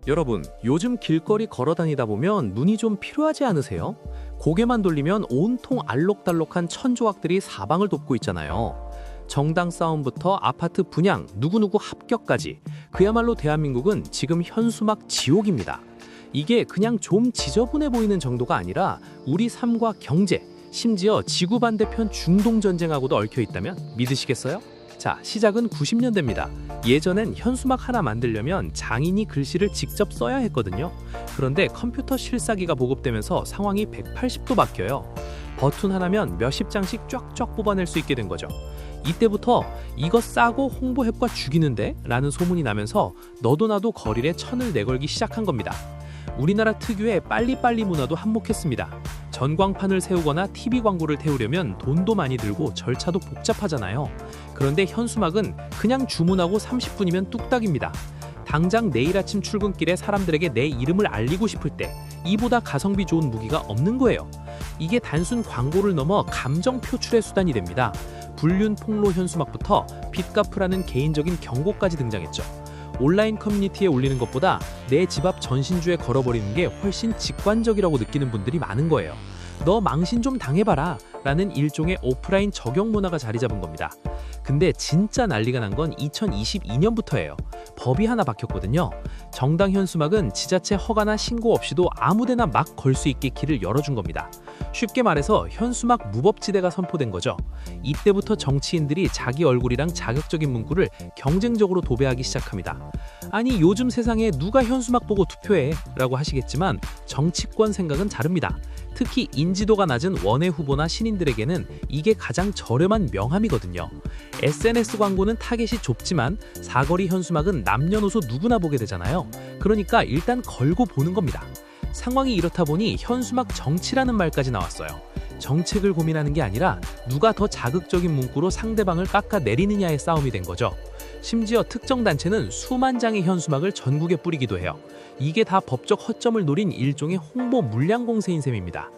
여러분, 요즘 길거리 걸어 다니다 보면 눈이 좀 필요하지 않으세요? 고개만 돌리면 온통 알록달록한 천조각들이 사방을 돋고 있잖아요. 정당 싸움부터 아파트 분양, 누구누구 합격까지 그야말로 대한민국은 지금 현수막 지옥입니다. 이게 그냥 좀 지저분해 보이는 정도가 아니라 우리 삶과 경제, 심지어 지구 반대편 중동 전쟁하고도 얽혀 있다면 믿으시겠어요? 자, 시작은 90년대입니다. 예전엔 현수막 하나 만들려면 장인이 글씨를 직접 써야 했거든요. 그런데 컴퓨터 실사기가 보급되면서 상황이 180도 바뀌어요. 버튼 하나면 몇십 장씩 쫙쫙 뽑아낼 수 있게 된 거죠. 이때부터 이거 싸고 홍보 효과 죽이는데? 라는 소문이 나면서 너도 나도 거리에 천을 내걸기 시작한 겁니다. 우리나라 특유의 빨리빨리 문화도 한몫했습니다. 전광판을 세우거나 TV 광고를 태우려면 돈도 많이 들고 절차도 복잡하잖아요. 그런데 현수막은 그냥 주문하고 30분이면 뚝딱입니다. 당장 내일 아침 출근길에 사람들에게 내 이름을 알리고 싶을 때 이보다 가성비 좋은 무기가 없는 거예요. 이게 단순 광고를 넘어 감정 표출의 수단이 됩니다. 불륜 폭로 현수막부터 빚 갚으라는 개인적인 경고까지 등장했죠. 온라인 커뮤니티에 올리는 것보다 내 집 앞 전신주에 걸어버리는 게 훨씬 직관적이라고 느끼는 분들이 많은 거예요. 너 망신 좀 당해봐라 라는 일종의 오프라인 적용 문화가 자리 잡은 겁니다. 근데 진짜 난리가 난 건 2022년부터예요. 법이 하나 바뀌었거든요. 정당 현수막은 지자체 허가나 신고 없이도 아무데나 막 걸 수 있게 길을 열어준 겁니다. 쉽게 말해서 현수막 무법지대가 선포된 거죠. 이때부터 정치인들이 자기 얼굴이랑 자극적인 문구를 경쟁적으로 도배하기 시작합니다. 아니, 요즘 세상에 누가 현수막 보고 투표해? 라고 하시겠지만 정치권 생각은 다릅니다. 특히 인지도가 낮은 원외 후보나 신인들에게는 이게 가장 저렴한 명함이거든요. SNS 광고는 타겟이 좁지만 사거리 현수막은 남녀노소 누구나 보게 되잖아요. 그러니까 일단 걸고 보는 겁니다. 상황이 이렇다 보니 현수막 정치라는 말까지 나왔어요. 정책을 고민하는 게 아니라 누가 더 자극적인 문구로 상대방을 깎아내리느냐의 싸움이 된 거죠. 심지어 특정 단체는 수만 장의 현수막을 전국에 뿌리기도 해요. 이게 다 법적 허점을 노린 일종의 홍보 물량 공세인 셈입니다.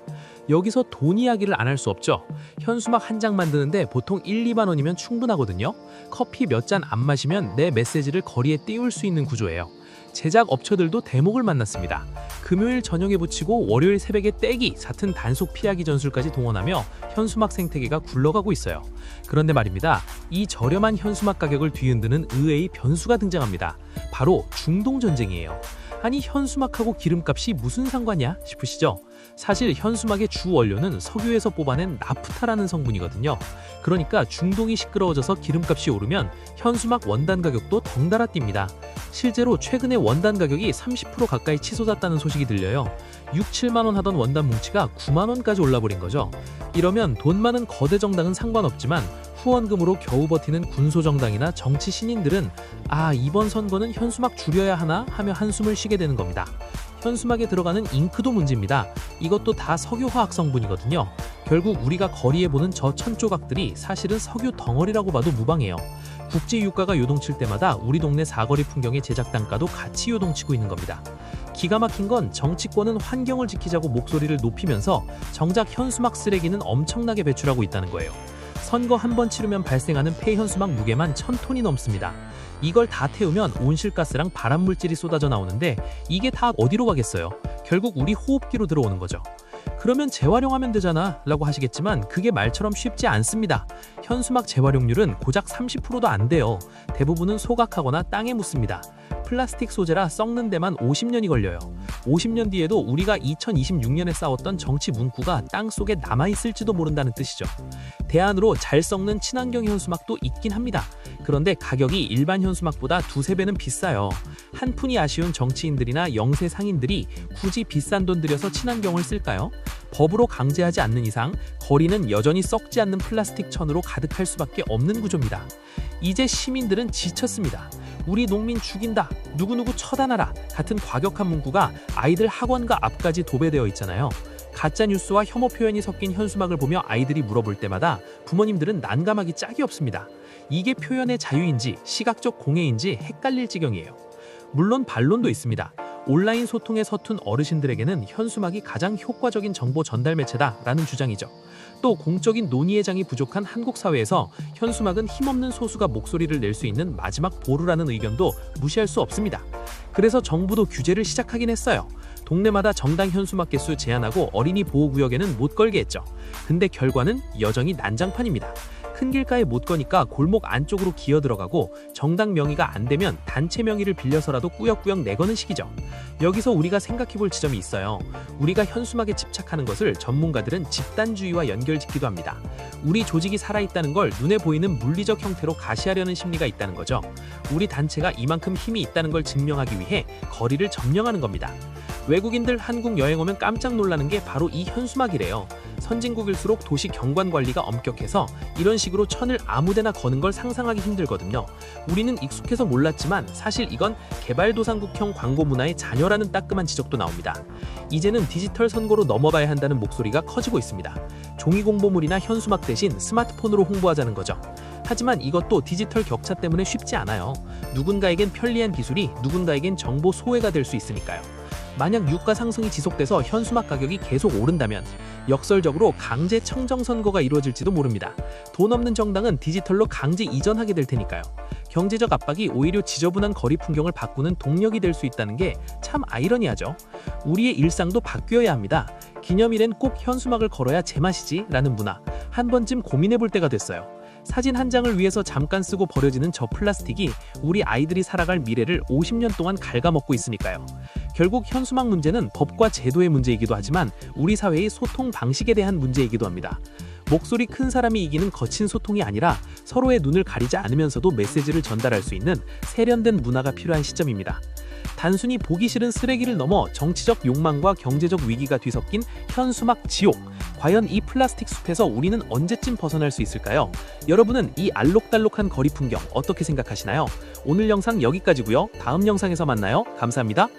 여기서 돈 이야기를 안 할 수 없죠. 현수막 한 장 만드는데 보통 1, 2만 원이면 충분하거든요. 커피 몇 잔 안 마시면 내 메시지를 거리에 띄울 수 있는 구조예요. 제작 업체들도 대목을 만났습니다. 금요일 저녁에 붙이고 월요일 새벽에 떼기 같은 단속 피하기 전술까지 동원하며 현수막 생태계가 굴러가고 있어요. 그런데 말입니다. 이 저렴한 현수막 가격을 뒤흔드는 의외의 변수가 등장합니다. 바로 중동 전쟁이에요. 아니, 현수막하고 기름값이 무슨 상관이야 싶으시죠? 사실 현수막의 주 원료는 석유에서 뽑아낸 나프타라는 성분이거든요. 그러니까 중동이 시끄러워져서 기름값이 오르면 현수막 원단 가격도 덩달아 뜁니다. 실제로 최근에 원단 가격이 30% 가까이 치솟았다는 소식이 들려요. 6, 7만 원 하던 원단 뭉치가 9만 원까지 올라버린 거죠. 이러면 돈 많은 거대 정당은 상관없지만 후원금으로 겨우 버티는 군소정당이나 정치 신인들은 이번 선거는 현수막 줄여야 하나 하며 한숨을 쉬게 되는 겁니다. 현수막에 들어가는 잉크도 문제입니다. 이것도 다 석유화학 성분이거든요. 결국 우리가 거리에 보는 저 천조각들이 사실은 석유 덩어리라고 봐도 무방해요. 국제 유가가 요동칠 때마다 우리 동네 사거리 풍경의 제작 단가도 같이 요동치고 있는 겁니다. 기가 막힌 건 정치권은 환경을 지키자고 목소리를 높이면서 정작 현수막 쓰레기는 엄청나게 배출하고 있다는 거예요. 선거 한 번 치르면 발생하는 폐현수막 무게만 1000톤이 넘습니다. 이걸 다 태우면 온실가스랑 발암물질이 쏟아져 나오는데 이게 다 어디로 가겠어요? 결국 우리 호흡기로 들어오는 거죠. 그러면 재활용하면 되잖아 라고 하시겠지만 그게 말처럼 쉽지 않습니다. 현수막 재활용률은 고작 30%도 안 돼요. 대부분은 소각하거나 땅에 묻습니다. 플라스틱 소재라 썩는 데만 50년이 걸려요. 50년 뒤에도 우리가 2026년에 싸웠던 정치 문구가 땅 속에 남아있을지도 모른다는 뜻이죠. 대안으로 잘 썩는 친환경 현수막도 있긴 합니다. 그런데 가격이 일반 현수막보다 두세 배는 비싸요. 한 푼이 아쉬운 정치인들이나 영세 상인들이 굳이 비싼 돈 들여서 친환경을 쓸까요? 법으로 강제하지 않는 이상 거리는 여전히 썩지 않는 플라스틱 천으로 가득할 수밖에 없는 구조입니다. 이제 시민들은 지쳤습니다. 우리 농민 죽인다, 누구누구 처단하라 같은 과격한 문구가 아이들 학원과 앞까지 도배되어 있잖아요. 가짜뉴스와 혐오 표현이 섞인 현수막을 보며 아이들이 물어볼 때마다 부모님들은 난감하기 짝이 없습니다. 이게 표현의 자유인지 시각적 공해인지 헷갈릴 지경이에요. 물론 반론도 있습니다. 온라인 소통에 서툰 어르신들에게는 현수막이 가장 효과적인 정보 전달 매체다라는 주장이죠. 또 공적인 논의의 장이 부족한 한국 사회에서 현수막은 힘없는 소수가 목소리를 낼 수 있는 마지막 보루라는 의견도 무시할 수 없습니다. 그래서 정부도 규제를 시작하긴 했어요. 동네마다 정당 현수막 개수 제한하고 어린이 보호구역에는 못 걸게 했죠. 근데 결과는 여전히 난장판입니다. 큰 길가에 못 거니까 골목 안쪽으로 기어 들어가고 정당 명의가 안 되면 단체 명의를 빌려서라도 꾸역꾸역 내거는 식이죠. 여기서 우리가 생각해볼 지점이 있어요. 우리가 현수막에 집착하는 것을 전문가들은 집단주의와 연결짓기도 합니다. 우리 조직이 살아있다는 걸 눈에 보이는 물리적 형태로 가시하려는 심리가 있다는 거죠. 우리 단체가 이만큼 힘이 있다는 걸 증명하기 위해 거리를 점령하는 겁니다. 외국인들 한국 여행 오면 깜짝 놀라는 게 바로 이 현수막이래요. 선진국일수록 도시 경관 관리가 엄격해서 이런 식으로 천을 아무데나 거는 걸 상상하기 힘들거든요. 우리는 익숙해서 몰랐지만 사실 이건 개발도상국형 광고 문화의 잔여라는 따끔한 지적도 나옵니다. 이제는 디지털 선거로 넘어가야 한다는 목소리가 커지고 있습니다. 종이 공보물이나 현수막 대신 스마트폰으로 홍보하자는 거죠. 하지만 이것도 디지털 격차 때문에 쉽지 않아요. 누군가에겐 편리한 기술이 누군가에겐 정보 소외가 될 수 있으니까요. 만약 유가 상승이 지속돼서 현수막 가격이 계속 오른다면 역설적으로 강제 청정 선거가 이루어질지도 모릅니다. 돈 없는 정당은 디지털로 강제 이전하게 될 테니까요. 경제적 압박이 오히려 지저분한 거리 풍경을 바꾸는 동력이 될 수 있다는 게 참 아이러니하죠. 우리의 일상도 바뀌어야 합니다. 기념일엔 꼭 현수막을 걸어야 제맛이지 라는 문화 한 번쯤 고민해 볼 때가 됐어요. 사진 한 장을 위해서 잠깐 쓰고 버려지는 저 플라스틱이 우리 아이들이 살아갈 미래를 50년 동안 갉아먹고 있으니까요. 결국 현수막 문제는 법과 제도의 문제이기도 하지만 우리 사회의 소통 방식에 대한 문제이기도 합니다. 목소리 큰 사람이 이기는 거친 소통이 아니라 서로의 눈을 가리지 않으면서도 메시지를 전달할 수 있는 세련된 문화가 필요한 시점입니다. 단순히 보기 싫은 쓰레기를 넘어 정치적 욕망과 경제적 위기가 뒤섞인 현수막 지옥. 과연 이 플라스틱 숲에서 우리는 언제쯤 벗어날 수 있을까요? 여러분은 이 알록달록한 거리 풍경 어떻게 생각하시나요? 오늘 영상 여기까지고요. 다음 영상에서 만나요. 감사합니다.